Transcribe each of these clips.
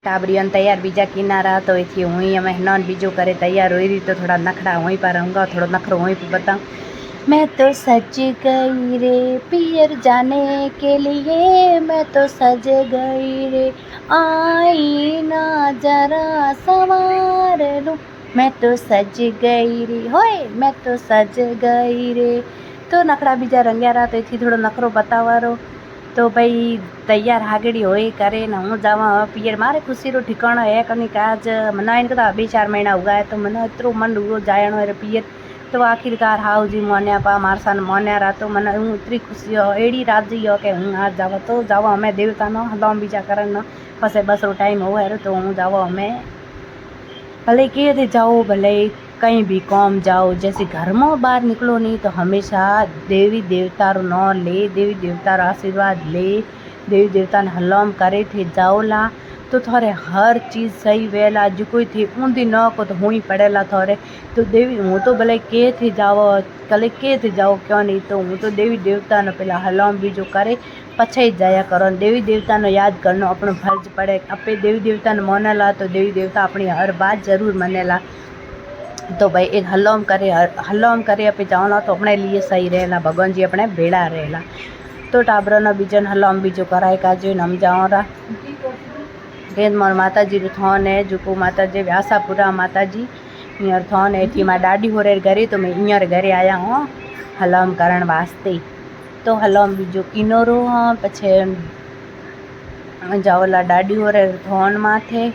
टाबरियन तैयार बीजा किनारा तो थी हुई हमें नॉन बीजो करे तैयार हो रही तो थोड़ा नखड़ा वहीं पर रहूँगा, थोड़ा नखरो वहीं पर बताऊँ। मैं तो सज गई रे पियर जाने के लिए, मैं तो सज गई रे आई ना जरा सवार लूँ, मैं तो सज गई रे होए मैं तो सज गई रे। तो नखड़ा बीजा रंग्या रहा तो थी थोड़ा नखरो बतावारो। तो भाई तैयार हागड़ी होई करे ना हूँ जावा पियर मारे खुशी रो ठिकाना है कनी आज मना इन कदा 2-4 महीना हुआ है तो मना इतरो मन हुओ जायणो है पियर। तो आखिरकार हाउ जी मोन्या पा मारसान मोन्या रहा तो मन हूँ इतनी खुशी हो एड़ी राजी हो कि हूँ आज जावा तो जावा हमें देवता नो हलाम बीजा करन पसे बस रो टाइम हो है तो हूँ जावा हमें भले के थे जाओ भले कहीं भी काम जाओ जैसे घर में बाहर निकलो नहीं तो हमेशा देवी देवता रो नाम ले, देवी देवता रो आशीर्वाद ले, देवी देवता ने हलाम करे थे जाओला तो थोड़े हर चीज़ सही वेला जो कोई थी ऊंधी न को तो हुई पड़ेला थोड़े। तो देवी हूँ तो भले के थे जाओ कले के थे जाओ क्यों नहीं तो हूँ तो देवी देवता ने पहला हलाम बीजो करे पछे ही जाया करो। देवी देवता ने याद करना अपनो फर्ज पड़े। अपे देवी देवता ने मानेला तो देवी देवता अपनी हर बात जरूर मानेला। तो भाई एक हलाम करे अपे जाओला तो अपने लिए सही रहेला, भगवान जी अपने बेड़ा रहेला। तो टाबरा न बीजन हलाम बीजो कराए काजो नम जाओ रा गेंद मोर माता जी रो थान है जो को माता जी व्यासापुरा माता जी इयर थान है थी मां डाडी हो रे घरे तो मैं इयर घरे आया हूँ हलाम करण वास्ते। तो हलाम बीजो किनोरो हाँ पछे जाओला डाडी हो रे थान माथे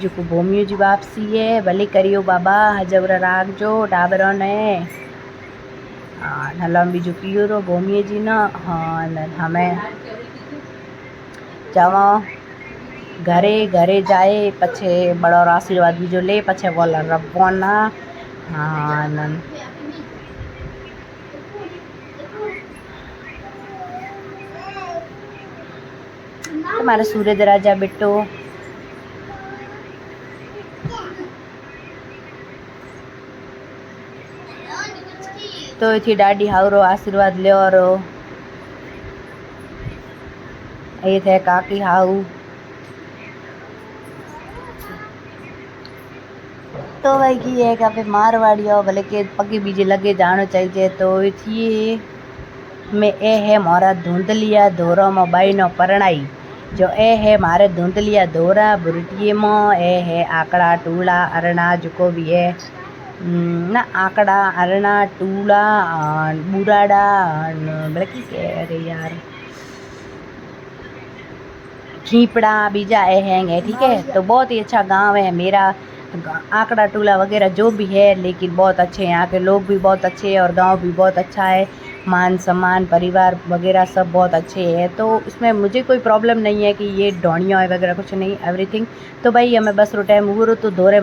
जो को भूमियो जी वापसी है भले करियो बाबा हजवर राग जो टाबरा ने हलाम बीजो कियो भूमियो जी ना हाँ हमें जावा घरे घरे जाए पछे बड़ो आशीर्वाद बीजो ले पछे बोला रवाना। हाँ तुम्हारे सूरज राजा बेटो तो थी डाडी हावरो आशीर्वाद ले ये थे काकी हाउ। तो भाई की है कि मारवाड़ी हो भले के पगी बीजे लगे जानो चाहिए। तो थी में ए है मोरा धुंधलिया धोरा में बाई नो परणाई जो ए है मारे धुंधलिया धोरा बुरटिए में ए है आकड़ा टूला अरणा जो भी है ना आकड़ा अरणा टूला बुराड़ा भले की कह रहे यार खीपड़ा बीजा ए हैं ठीक है। तो बहुत ही अच्छा गांव है मेरा आकड़ा टूला वगैरह जो भी है लेकिन बहुत अच्छे हैं यहाँ के लोग भी बहुत अच्छे हैं और गांव भी बहुत अच्छा है। मान सम्मान परिवार वगैरह सब बहुत अच्छे हैं तो इसमें मुझे कोई प्रॉब्लम नहीं है कि ये ढोनिया वगैरह कुछ नहीं एवरीथिंग। तो भाई हमें बस रो टाइम हुआ तो दौरे